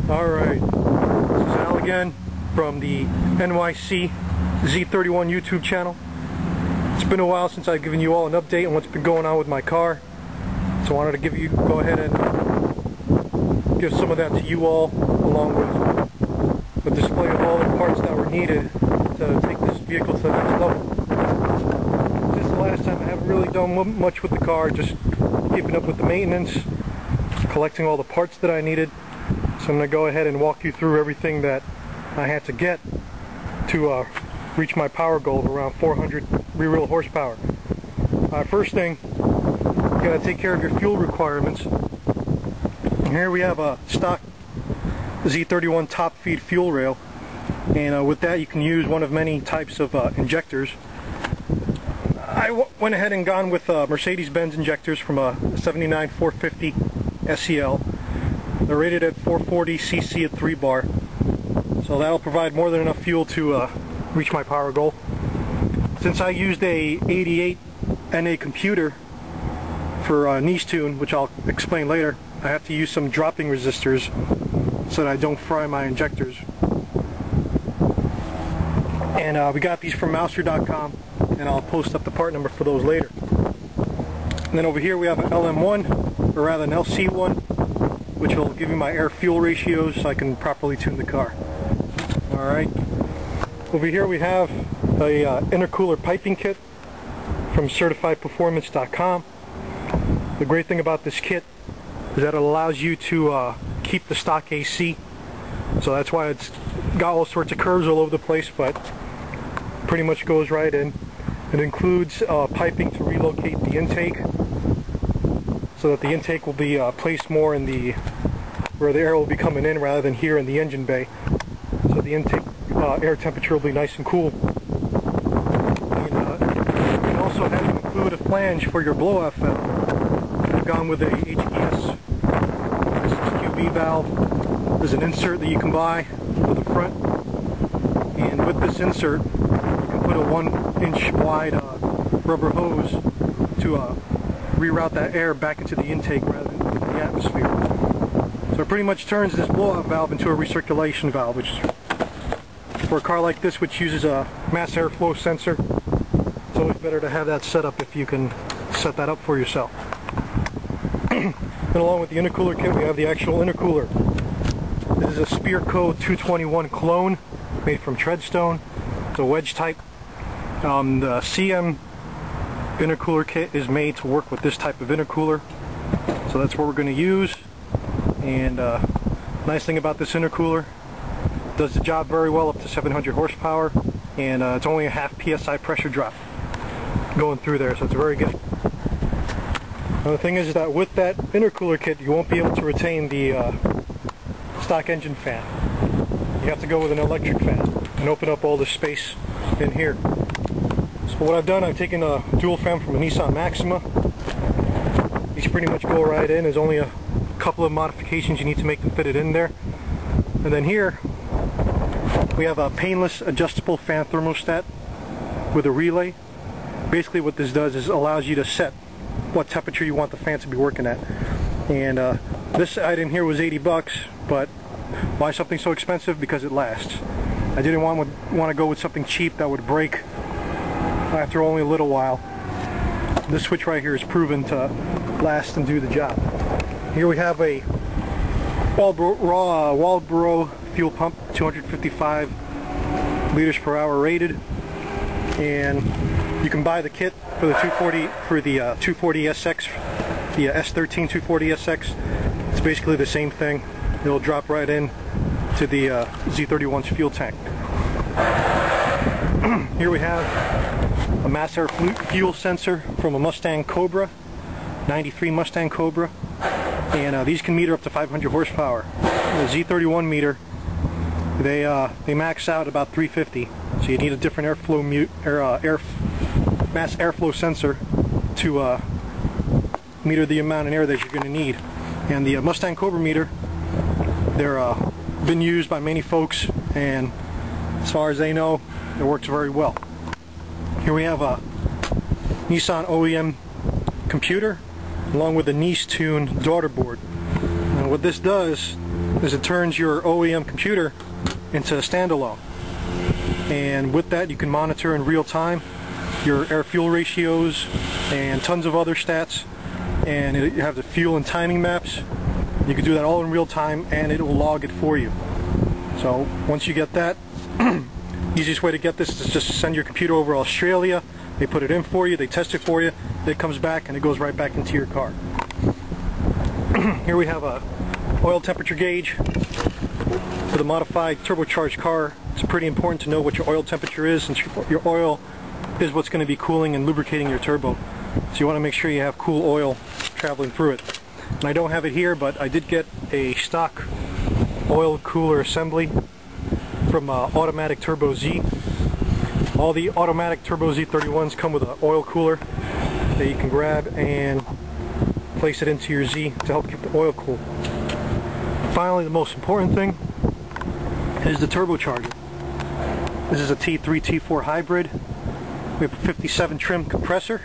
Alright, this is Al again from the NYC Z31 YouTube channel. It's been a while since I've given you all an update on what's been going on with my car, so I wanted to go ahead and give some of that to you all, along with a display of all the parts that were needed to take this vehicle to the next level. Since the last time, I haven't really done much with the car, just keeping up with the maintenance, collecting all the parts that I needed. So I'm going to go ahead and walk you through everything that I had to get to reach my power goal of around 400 rear wheel horsepower. First thing, you got to take care of your fuel requirements. And here we have a stock Z31 top feed fuel rail, and with that you can use one of many types of injectors. I went ahead and gone with Mercedes-Benz injectors from a 79 450 SEL. They're rated at 440 cc at 3 bar, so that'll provide more than enough fuel to reach my power goal. Since I used a 88 NA computer for knee tune, which I'll explain later, I have to use some dropping resistors so that I don't fry my injectors. And we got these from Mouser.com, and I'll post up the part number for those later. And then over here we have an LM1, or rather an LC1, which will give me my air-fuel ratios so I can properly tune the car. Alright. Over here we have a intercooler piping kit from CertifiedPerformance.com. The great thing about this kit is that it allows you to keep the stock AC. So that's why it's got all sorts of curves all over the place, but pretty much goes right in. It includes piping to relocate the intake, so that the intake will be placed more in where the air will be coming in rather than here in the engine bay. So the intake air temperature will be nice and cool. And you can also have to include a flange for your blow-off valve. I've gone with a HPS QB valve. There's an insert that you can buy for the front, and with this insert you can put a 1-inch wide rubber hose to reroute that air back into the intake rather than into the atmosphere. So it pretty much turns this blow-off valve into a recirculation valve, which is, for a car like this which uses a mass airflow sensor, it's always better to have that set up if you can set that up for yourself. And along with the intercooler kit we have the actual intercooler. This is a Spear Co 221 clone made from Treadstone. It's a wedge type. The CM intercooler kit is made to work with this type of intercooler, so that's what we're going to use. And nice thing about this intercooler, does the job very well up to 700 horsepower, and it's only a half PSI pressure drop going through there, so it's very good. The thing is that with that intercooler kit you won't be able to retain the stock engine fan. You have to go with an electric fan and open up all the space in here. So what I've done, I've taken a dual fan from a Nissan Maxima. These pretty much go right in. There's only a couple of modifications you need to make them fit it in there. And then here we have a painless adjustable fan thermostat with a relay. Basically what this does is allows you to set what temperature you want the fan to be working at. And this item here was 80 bucks, but why something so expensive? Because it lasts. I didn't want to go with something cheap that would break after only a little while. This switch right here is proven to last and do the job. Here we have a Walbro fuel pump, 255 liters per hour rated, and you can buy the kit for the 240 SX, the S13 240 SX. It's basically the same thing. It'll drop right in to the Z31's fuel tank. Here we have a mass air fuel sensor from a Mustang Cobra, 93 Mustang Cobra, and these can meter up to 500 horsepower. The Z31 meter, they max out about 350, so you need a different mass airflow sensor to meter the amount of air that you're going to need. And the Mustang Cobra meter, they're been used by many folks, and as far as they know, it works very well. Here we have a Nissan OEM computer along with a Nice Tune daughter board. And what this does is it turns your OEM computer into a standalone. And with that, you can monitor in real time your air-fuel ratios and tons of other stats. And you have the fuel and timing maps. You can do that all in real time, and it will log it for you. So once you get that, easiest way to get this is just send your computer over to Australia. They put it in for you, they test it for you, it comes back and it goes right back into your car. Here we have a oil temperature gauge. For the modified turbocharged car, it's pretty important to know what your oil temperature is, since your oil is what's going to be cooling and lubricating your turbo. So you want to make sure you have cool oil traveling through it. And I don't have it here, but I did get a stock oil cooler assembly from Automatic Turbo Z. All the Automatic Turbo Z31s come with an oil cooler that you can grab and place it into your Z to help keep the oil cool. Finally, the most important thing is the turbocharger. This is a T3 T4 hybrid. We have a 57 trim compressor,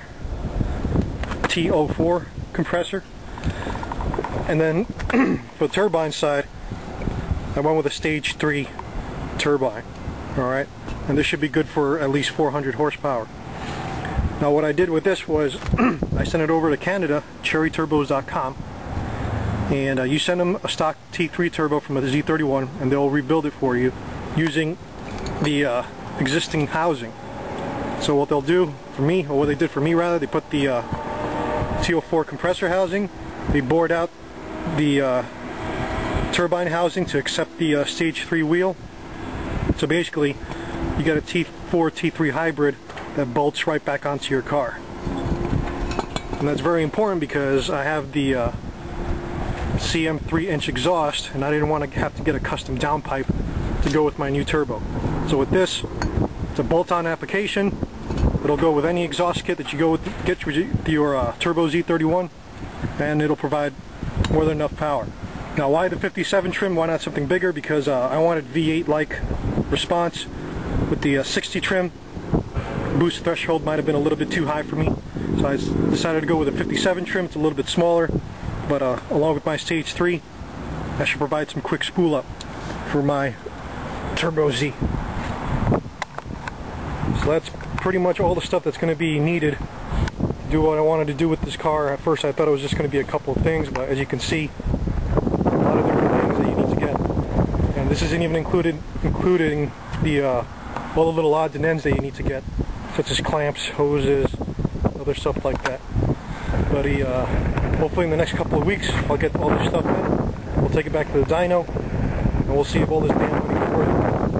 T04 compressor, and then for the turbine side, I went with a stage 3 turbine. Alright, and this should be good for at least 400 horsepower. Now what I did with this was I sent it over to Canada, cherryturbos.com, and you send them a stock T3 turbo from the Z31 and they'll rebuild it for you using the existing housing. So what they'll do for me, or what they did for me rather, they put the T04 compressor housing, they bored out the turbine housing to accept the stage 3 wheel. So basically you got a T4 T3 hybrid that bolts right back onto your car. And that's very important because I have the CM 3-inch exhaust and I didn't want to have to get a custom downpipe to go with my new turbo. So with this, it's a bolt-on application. It'll go with any exhaust kit that you go with, get your Turbo Z31, and it'll provide more than enough power. Now why the 57 trim, why not something bigger? Because I wanted V8-like response. With the 60 trim, boost threshold might have been a little bit too high for me. So I decided to go with a 57 trim. It's a little bit smaller, but along with my stage 3, that should provide some quick spool up for my Turbo Z. So that's pretty much all the stuff that's going to be needed to do what I wanted to do with this car. At first I thought it was just going to be a couple of things, but as you can see, a lot of different things that you need to get. And this isn't even including the all the little odds and ends that you need to get, such as clamps, hoses, other stuff like that. But hopefully in the next couple of weeks I'll get all this stuff in. We'll take it back to the dyno and we'll see if all this damn money is worth it.